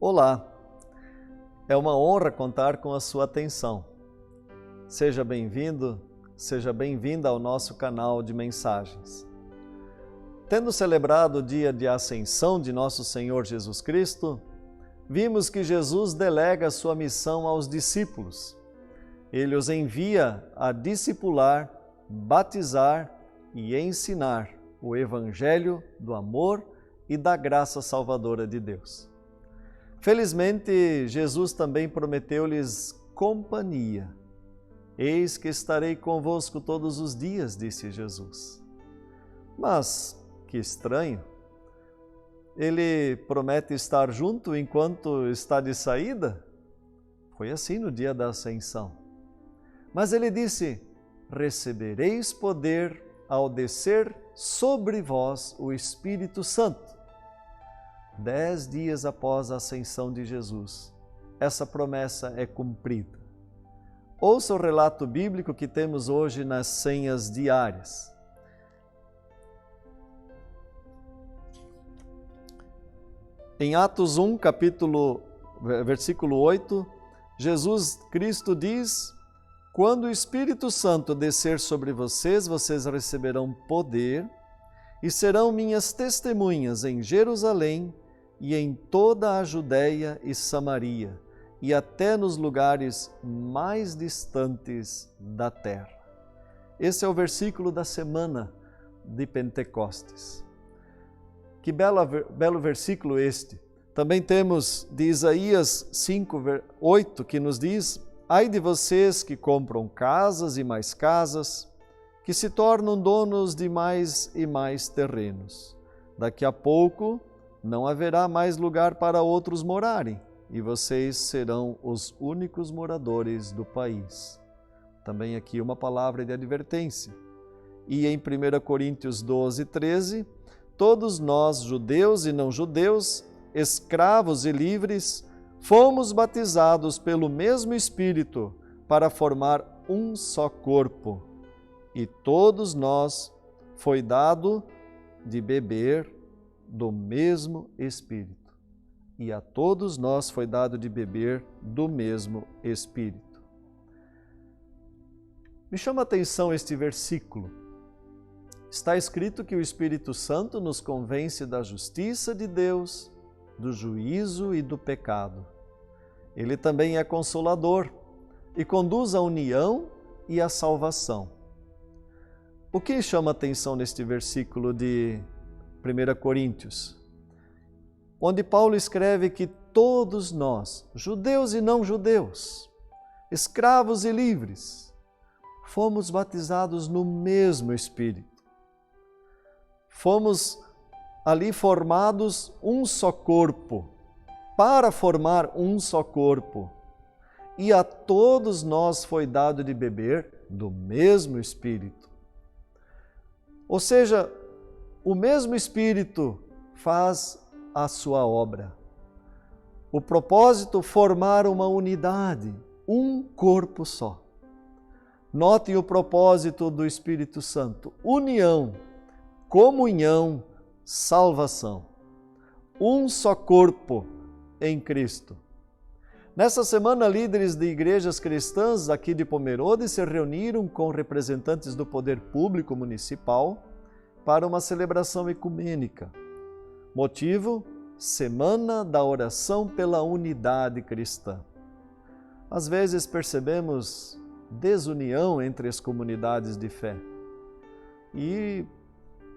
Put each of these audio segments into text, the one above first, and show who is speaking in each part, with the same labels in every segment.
Speaker 1: Olá, é uma honra contar com a sua atenção. Seja bem-vindo, seja bem-vinda ao nosso canal de mensagens. Tendo celebrado o dia de ascensão de nosso Senhor Jesus Cristo, vimos que Jesus delega sua missão aos discípulos. Ele os envia a discipular, batizar e ensinar o Evangelho do amor e da graça salvadora de Deus. Felizmente, Jesus também prometeu-lhes companhia. Eis que estarei convosco todos os dias, disse Jesus. Mas, que estranho, ele promete estar junto enquanto está de saída? Foi assim no dia da ascensão. Mas ele disse, recebereis poder ao descer sobre vós o Espírito Santo. 10 dias após a ascensão de Jesus, essa promessa é cumprida. Ouça o relato bíblico que temos hoje nas senhas diárias. Em Atos 1, versículo 8, Jesus Cristo diz, quando o Espírito Santo descer sobre vocês, vocês receberão poder e serão minhas testemunhas em Jerusalém, e em toda a Judéia e Samaria, e até nos lugares mais distantes da terra. Esse é o versículo da semana de Pentecostes. Que belo versículo este. Também temos de Isaías 5:8, que nos diz, ai de vocês que compram casas e mais casas, que se tornam donos de mais e mais terrenos. Daqui a pouco não haverá mais lugar para outros morarem, e vocês serão os únicos moradores do país. Também aqui uma palavra de advertência. E em 1 Coríntios 12:13, todos nós, judeus e não judeus, escravos e livres, fomos batizados pelo mesmo Espírito para formar um só corpo. E todos nós foi dado de beber do mesmo Espírito. E a todos nós foi dado de beber do mesmo Espírito. Me chama a atenção este versículo. Está escrito que o Espírito Santo nos convence da justiça de Deus, do juízo e do pecado. Ele também é consolador e conduz à união e à salvação. O que chama a atenção neste versículo de 1 Coríntios, onde Paulo escreve que todos nós, judeus e não judeus, escravos e livres, fomos batizados no mesmo Espírito. Fomos ali formados um só corpo, para formar um só corpo. E a todos nós foi dado de beber do mesmo Espírito. Ou seja, o mesmo Espírito faz a sua obra. O propósito, formar uma unidade, um corpo só. Notem o propósito do Espírito Santo: união, comunhão, salvação. Um só corpo em Cristo. Nessa semana, líderes de igrejas cristãs aqui de Pomerode se reuniram com representantes do poder público municipal para uma celebração ecumênica. Motivo: Semana da Oração pela Unidade Cristã. Às vezes percebemos desunião entre as comunidades de fé. E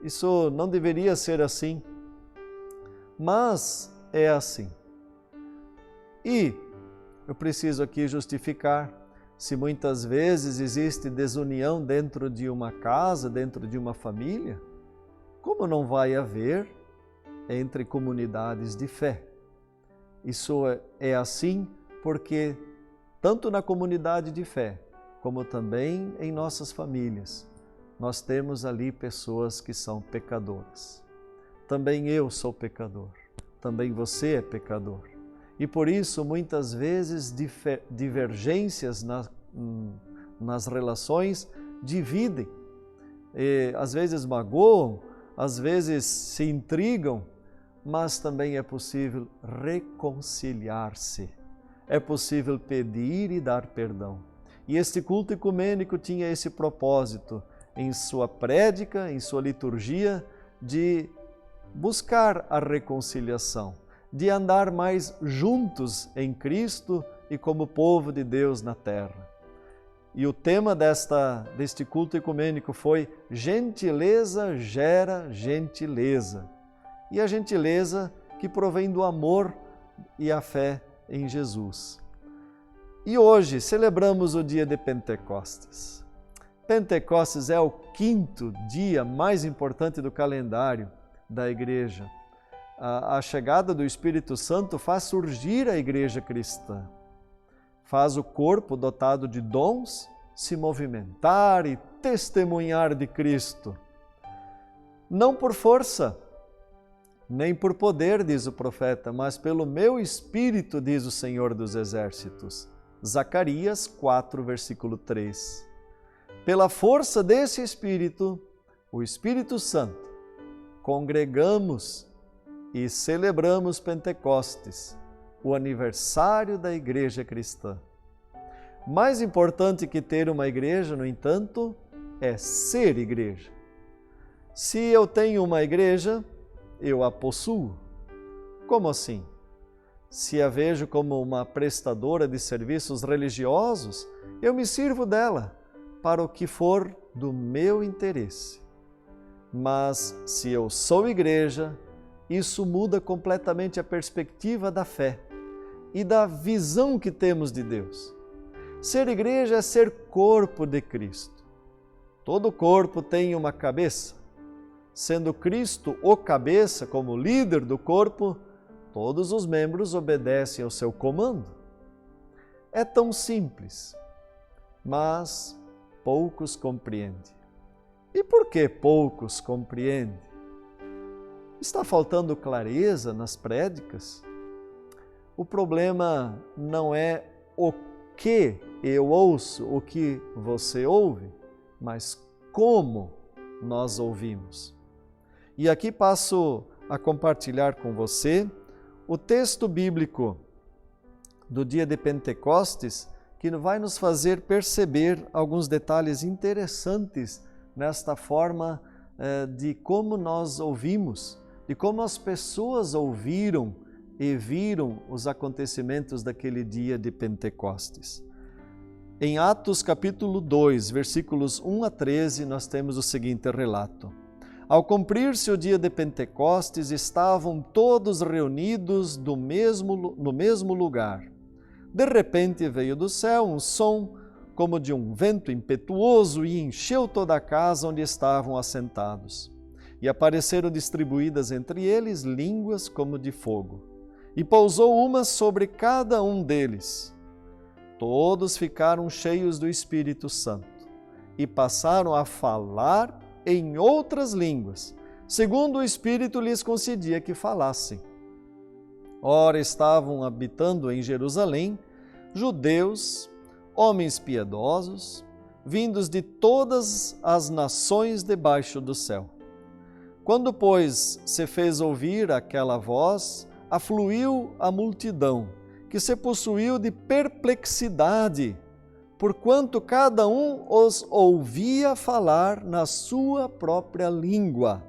Speaker 1: isso não deveria ser assim, mas é assim. E eu preciso aqui justificar se muitas vezes existe desunião dentro de uma casa, dentro de uma família, como não vai haver entre comunidades de fé? Isso é assim porque tanto na comunidade de fé, como também em nossas famílias, nós temos ali pessoas que são pecadoras. Também eu sou pecador, também você é pecador. E por isso, muitas vezes, divergências nas relações dividem, às vezes magoam, às vezes se intrigam, mas também é possível reconciliar-se. É possível pedir e dar perdão. E este culto ecumênico tinha esse propósito em sua prédica, em sua liturgia, de buscar a reconciliação, de andar mais juntos em Cristo e como povo de Deus na terra. E o tema deste culto ecumênico foi gentileza gera gentileza. E a gentileza que provém do amor e a fé em Jesus. E hoje celebramos o dia de Pentecostes. Pentecostes é o 5º dia mais importante do calendário da igreja. A chegada do Espírito Santo faz surgir a igreja cristã. Faz o corpo dotado de dons se movimentar e testemunhar de Cristo. Não por força, nem por poder, diz o profeta, mas pelo meu Espírito, diz o Senhor dos Exércitos. Zacarias 4, versículo 3. Pela força desse Espírito, o Espírito Santo, congregamos e celebramos Pentecostes, o aniversário da igreja cristã. Mais importante que ter uma igreja, no entanto, é ser igreja. Se eu tenho uma igreja, eu a possuo. Como assim? Se a vejo como uma prestadora de serviços religiosos, eu me sirvo dela para o que for do meu interesse. Mas se eu sou igreja, isso muda completamente a perspectiva da fé e da visão que temos de Deus. Ser igreja é ser corpo de Cristo. Todo corpo tem uma cabeça. Sendo Cristo o cabeça, como líder do corpo, todos os membros obedecem ao seu comando. É tão simples, mas poucos compreendem. E por que poucos compreendem? Está faltando clareza nas prédicas? O problema não é o que eu ouço, o que você ouve, mas como nós ouvimos. E aqui passo a compartilhar com você o texto bíblico do dia de Pentecostes, que vai nos fazer perceber alguns detalhes interessantes nesta forma de como nós ouvimos, de como as pessoas ouviram e viram os acontecimentos daquele dia de Pentecostes. Em Atos capítulo 2, versículos 1 a 13, nós temos o seguinte relato. Ao cumprir-se o dia de Pentecostes, estavam todos reunidos no mesmo lugar. De repente veio do céu um som como de um vento impetuoso e encheu toda a casa onde estavam assentados. E apareceram distribuídas entre eles línguas como de fogo. E pousou uma sobre cada um deles. Todos ficaram cheios do Espírito Santo e passaram a falar em outras línguas, segundo o Espírito lhes concedia que falassem. Ora, estavam habitando em Jerusalém judeus, homens piedosos, vindos de todas as nações debaixo do céu. Quando, pois, se fez ouvir aquela voz, afluiu a multidão, que se possuiu de perplexidade, porquanto cada um os ouvia falar na sua própria língua.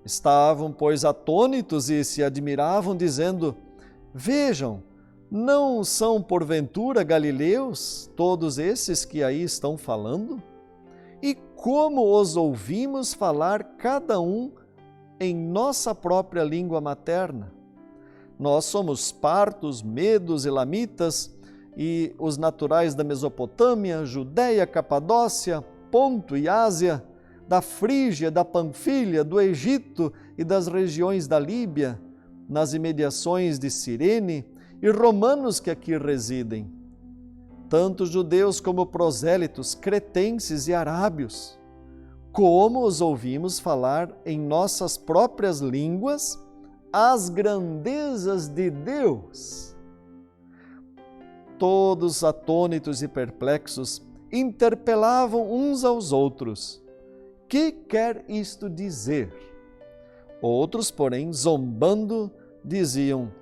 Speaker 1: Estavam, pois, atônitos e se admiravam, dizendo: Vejam, não são porventura galileus todos esses que aí estão falando? E como os ouvimos falar cada um em nossa própria língua materna? Nós somos partos, medos, elamitas e os naturais da Mesopotâmia, Judéia, Capadócia, Ponto e Ásia, da Frígia, da Panfilha, do Egito e das regiões da Líbia, nas imediações de Cirene, e romanos que aqui residem, tanto judeus como prosélitos, cretenses e arábios. Como os ouvimos falar em nossas próprias línguas as grandezas de Deus? Todos atônitos e perplexos interpelavam uns aos outros: Que quer isto dizer? Outros, porém, zombando, diziam: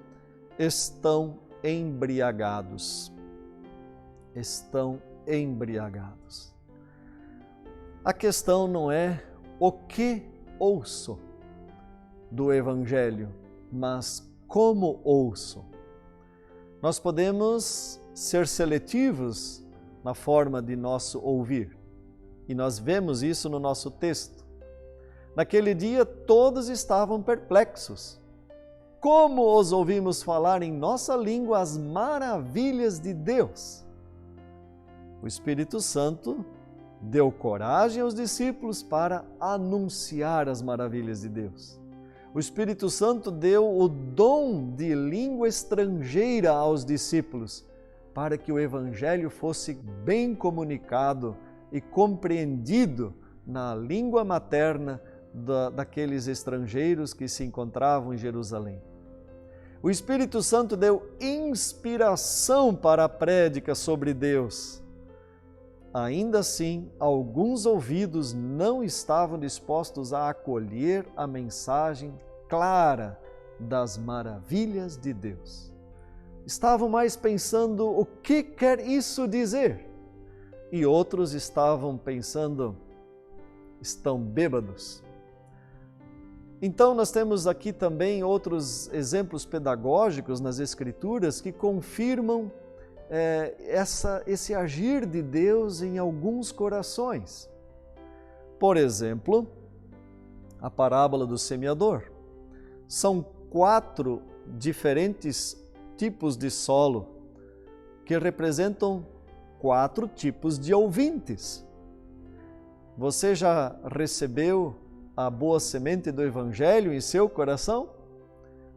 Speaker 1: estão embriagados. Estão embriagados. A questão não é o que ouço do Evangelho, mas como ouço. Nós podemos ser seletivos na forma de nosso ouvir, e nós vemos isso no nosso texto. Naquele dia todos estavam perplexos. Como os ouvimos falar em nossa língua as maravilhas de Deus? O Espírito Santo deu coragem aos discípulos para anunciar as maravilhas de Deus. O Espírito Santo deu o dom de língua estrangeira aos discípulos para que o Evangelho fosse bem comunicado e compreendido na língua materna daqueles estrangeiros que se encontravam em Jerusalém. O Espírito Santo deu inspiração para a prédica sobre Deus. Ainda assim, alguns ouvidos não estavam dispostos a acolher a mensagem clara das maravilhas de Deus. Estavam mais pensando: o que quer isso dizer? E outros estavam pensando: estão bêbados. Então, nós temos aqui também outros exemplos pedagógicos nas Escrituras que confirmam esse agir de Deus em alguns corações. Por exemplo, a parábola do semeador. São 4 diferentes tipos de solo que representam 4 tipos de ouvintes. Você já recebeu a boa semente do Evangelho em seu coração?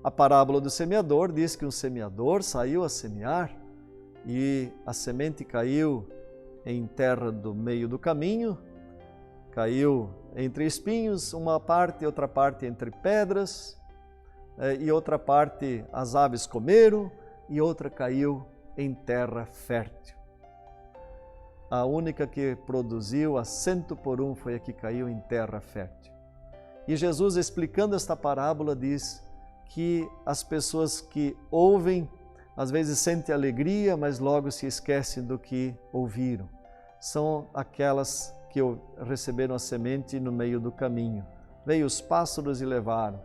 Speaker 1: A parábola do semeador diz que um semeador saiu a semear e a semente caiu em terra do meio do caminho, caiu entre espinhos, uma parte, outra parte entre pedras, e outra parte as aves comeram, e outra caiu em terra fértil. A única que produziu a 100% foi a que caiu em terra fértil. E Jesus, explicando esta parábola, diz que as pessoas que ouvem às vezes sentem alegria, mas logo se esquecem do que ouviram. São aquelas que receberam a semente no meio do caminho. Veio os pássaros e levaram.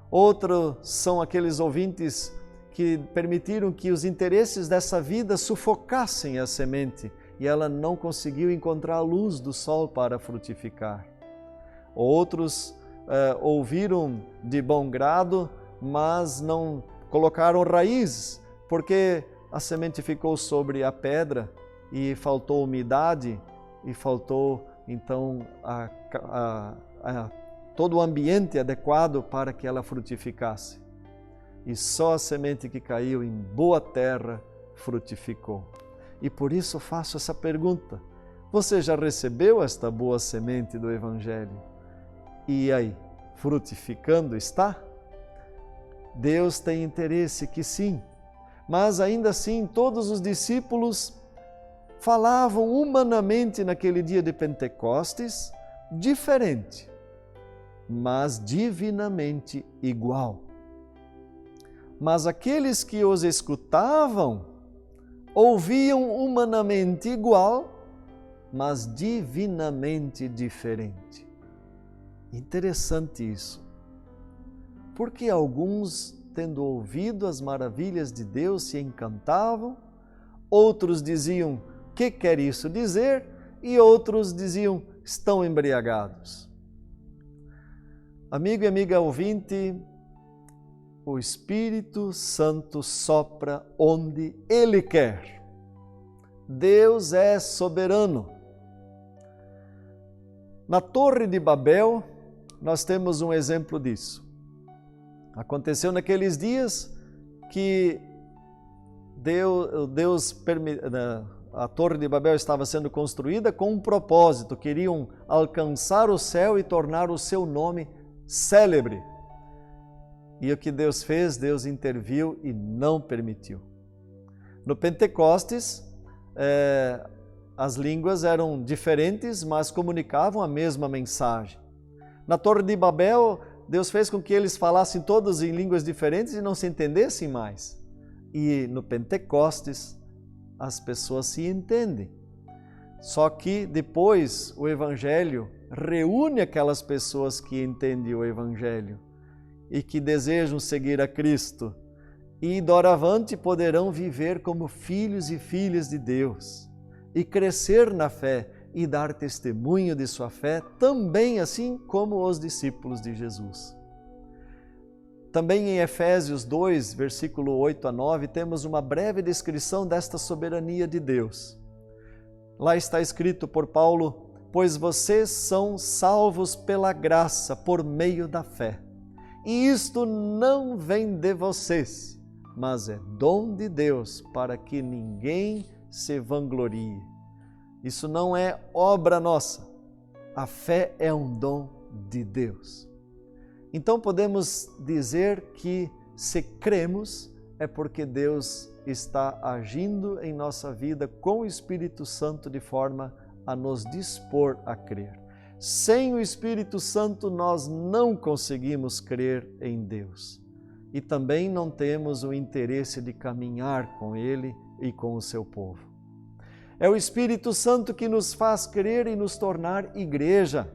Speaker 1: Outros são aqueles ouvintes que permitiram que os interesses dessa vida sufocassem a semente e ela não conseguiu encontrar a luz do sol para frutificar. Outros ouviram de bom grado, mas não colocaram raízes, porque a semente ficou sobre a pedra e faltou umidade e faltou então todo o ambiente adequado para que ela frutificasse. E só a semente que caiu em boa terra frutificou. E por isso faço essa pergunta: você já recebeu esta boa semente do Evangelho? E aí, frutificando está? Deus tem interesse que sim. Mas ainda assim, todos os discípulos falavam humanamente naquele dia de Pentecostes, diferente, mas divinamente igual. Mas aqueles que os escutavam, ouviam humanamente igual, mas divinamente diferente. Interessante isso. Porque alguns, tendo ouvido as maravilhas de Deus, se encantavam, outros diziam: o que quer isso dizer? E outros diziam: estão embriagados. Amigo e amiga ouvinte, o Espírito Santo sopra onde Ele quer. Deus é soberano. Na Torre de Babel, nós temos um exemplo disso. Aconteceu naqueles dias que a Torre de Babel estava sendo construída com um propósito, queriam alcançar o céu e tornar o seu nome célebre. E o que Deus fez? Deus interviu e não permitiu. No Pentecostes, as línguas eram diferentes, mas comunicavam a mesma mensagem. Na Torre de Babel, Deus fez com que eles falassem todos em línguas diferentes e não se entendessem mais. E no Pentecostes, as pessoas se entendem. Só que depois o Evangelho reúne aquelas pessoas que entendem o Evangelho e que desejam seguir a Cristo. E doravante poderão viver como filhos e filhas de Deus e crescer na fé e dar testemunho de sua fé, também assim como os discípulos de Jesus. Também em Efésios 2, versículo 8 a 9, temos uma breve descrição desta soberania de Deus. Lá está escrito por Paulo: pois vocês são salvos pela graça, por meio da fé. E isto não vem de vocês, mas é dom de Deus, para que ninguém se vanglorie. Isso não é obra nossa. A fé é um dom de Deus. Então podemos dizer que se cremos é porque Deus está agindo em nossa vida com o Espírito Santo de forma a nos dispor a crer. Sem o Espírito Santo nós não conseguimos crer em Deus. E também não temos o interesse de caminhar com Ele e com o seu povo. É o Espírito Santo que nos faz crer e nos tornar igreja.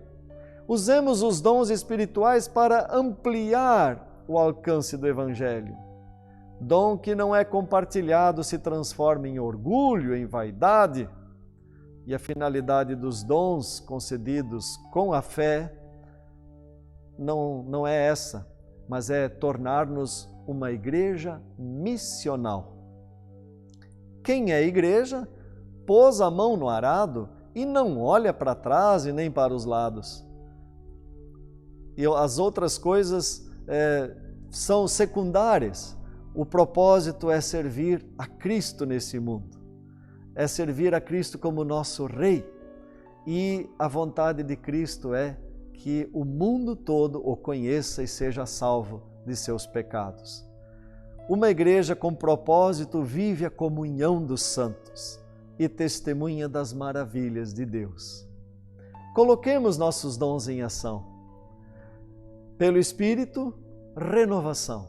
Speaker 1: Usemos os dons espirituais para ampliar o alcance do Evangelho. Dom que não é compartilhado se transforma em orgulho, em vaidade. E a finalidade dos dons concedidos com a fé não é essa, mas é tornar-nos uma igreja missional. Quem é igreja, pôs a mão no arado e não olha para trás e nem para os lados. E as outras coisas são secundárias. O propósito é servir a Cristo nesse mundo. É servir a Cristo como nosso Rei. E a vontade de Cristo é que o mundo todo o conheça e seja salvo de seus pecados. Uma igreja com propósito vive a comunhão dos santos e testemunha das maravilhas de Deus. Coloquemos nossos dons em ação. Pelo Espírito, renovação.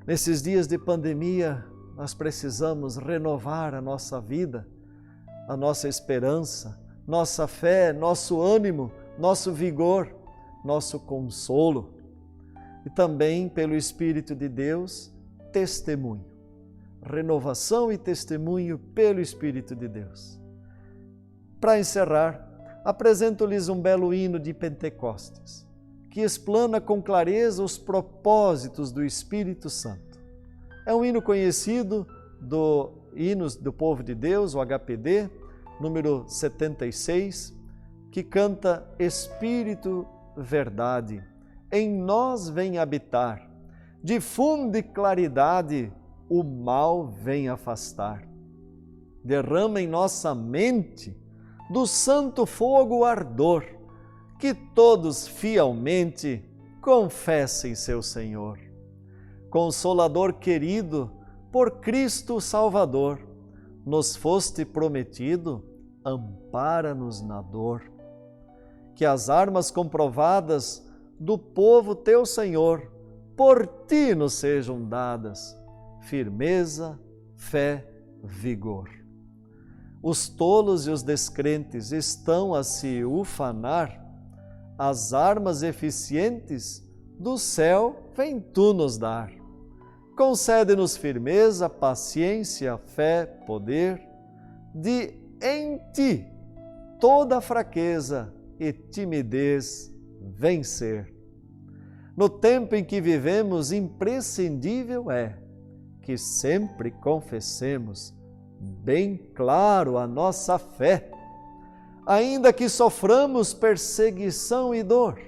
Speaker 1: Nesses dias de pandemia, nós precisamos renovar a nossa vida, a nossa esperança, nossa fé, nosso ânimo, nosso vigor, nosso consolo. E também, pelo Espírito de Deus, testemunho. Renovação e testemunho pelo Espírito de Deus. Para encerrar, apresento-lhes um belo hino de Pentecostes, que explana com clareza os propósitos do Espírito Santo. É um hino conhecido do Hinos do Povo de Deus, o HPD, número 76, que canta: Espírito, verdade, em nós vem habitar, difunde claridade, o mal vem afastar. Derrama em nossa mente do santo fogo o ardor, que todos fielmente confessem seu Senhor. Consolador querido, por Cristo Salvador, nos foste prometido, ampara-nos na dor. Que as armas comprovadas do povo teu Senhor, por ti nos sejam dadas, firmeza, fé, vigor. Os tolos e os descrentes estão a se ufanar, as armas eficientes do céu vem tu nos dar. Concede-nos firmeza, paciência, fé, poder, de em ti toda fraqueza e timidez vencer. No tempo em que vivemos, imprescindível é que sempre confessemos bem claro a nossa fé, ainda que soframos perseguição e dor,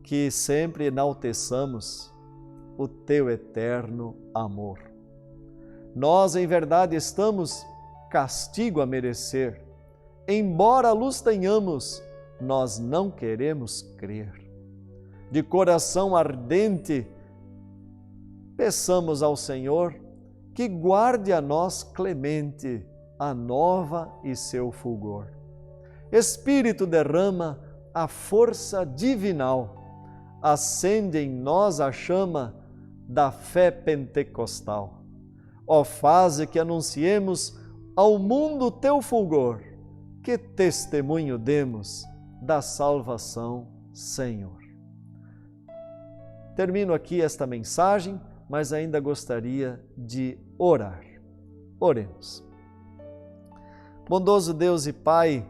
Speaker 1: que sempre enalteçamos o teu eterno amor. Nós, em verdade, estamos castigo a merecer. Embora a luz tenhamos, nós não queremos crer. De coração ardente, peçamos ao Senhor que guarde a nós clemente a nova e seu fulgor. Espírito derrama a força divinal, acende em nós a chama da fé pentecostal. Ó, faze que anunciemos ao mundo teu fulgor, que testemunho demos da salvação, Senhor. Termino aqui esta mensagem, mas ainda gostaria de orar. Oremos. Bondoso Deus e Pai,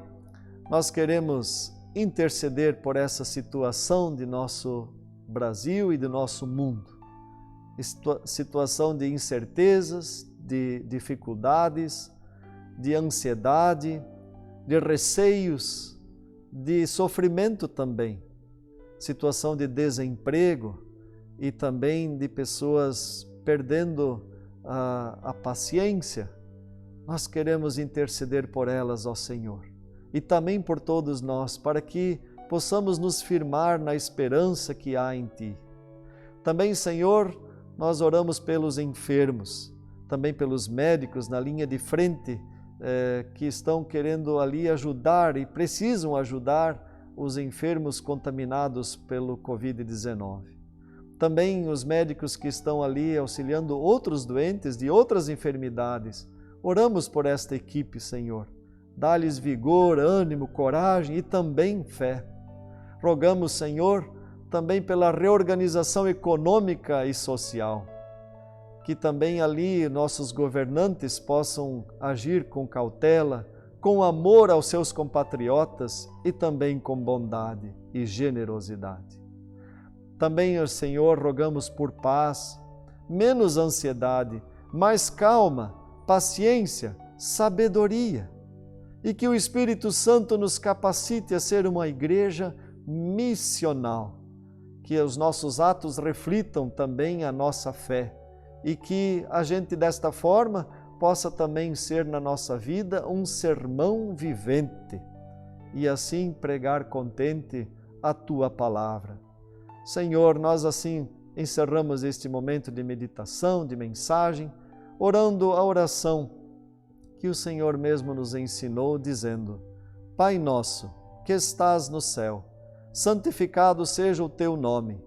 Speaker 1: nós queremos interceder por essa situação de nosso Brasil e de nosso mundo. Situação de incertezas, de dificuldades, de ansiedade, de receios, de sofrimento também. Situação de desemprego e também de pessoas perdendo a paciência. Nós queremos interceder por elas, ó Senhor, e também por todos nós, para que possamos nos firmar na esperança que há em Ti. Também, Senhor, nós oramos pelos enfermos, também pelos médicos na linha de frente, que estão querendo ali ajudar e precisam ajudar os enfermos contaminados pelo Covid-19. Também os médicos que estão ali auxiliando outros doentes de outras enfermidades. Oramos por esta equipe, Senhor. Dá-lhes vigor, ânimo, coragem e também fé. Rogamos, Senhor, também pela reorganização econômica e social. Que também ali nossos governantes possam agir com cautela, com amor aos seus compatriotas e também com bondade e generosidade. Também, Senhor, rogamos por paz, menos ansiedade, mais calma, paciência, sabedoria, e que o Espírito Santo nos capacite a ser uma igreja missional, que os nossos atos reflitam também a nossa fé e que a gente desta forma possa também ser na nossa vida um sermão vivente e assim pregar contente a Tua palavra. Senhor, nós assim encerramos este momento de meditação, de mensagem, orando a oração que o Senhor mesmo nos ensinou, dizendo: Pai nosso, que estás no céu, santificado seja o Teu nome.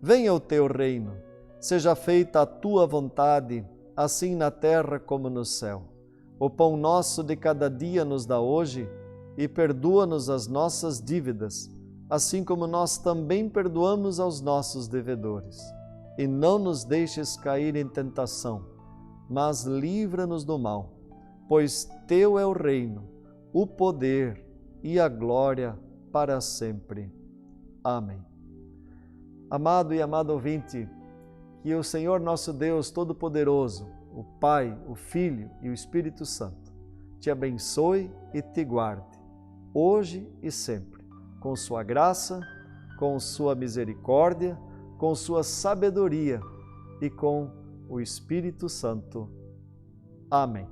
Speaker 1: Venha o Teu reino. Seja feita a Tua vontade, assim na terra como no céu. O pão nosso de cada dia nos dá hoje e perdoa-nos as nossas dívidas, assim como nós também perdoamos aos nossos devedores. E não nos deixes cair em tentação, mas livra-nos do mal, pois Teu é o reino, o poder e a glória para sempre. Amém. Amado e amado ouvinte, que o Senhor nosso Deus Todo-Poderoso, o Pai, o Filho e o Espírito Santo, te abençoe e te guarde, hoje e sempre, com sua graça, com sua misericórdia, com sua sabedoria e com o Espírito Santo. Amém.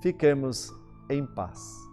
Speaker 1: Fiquemos em paz.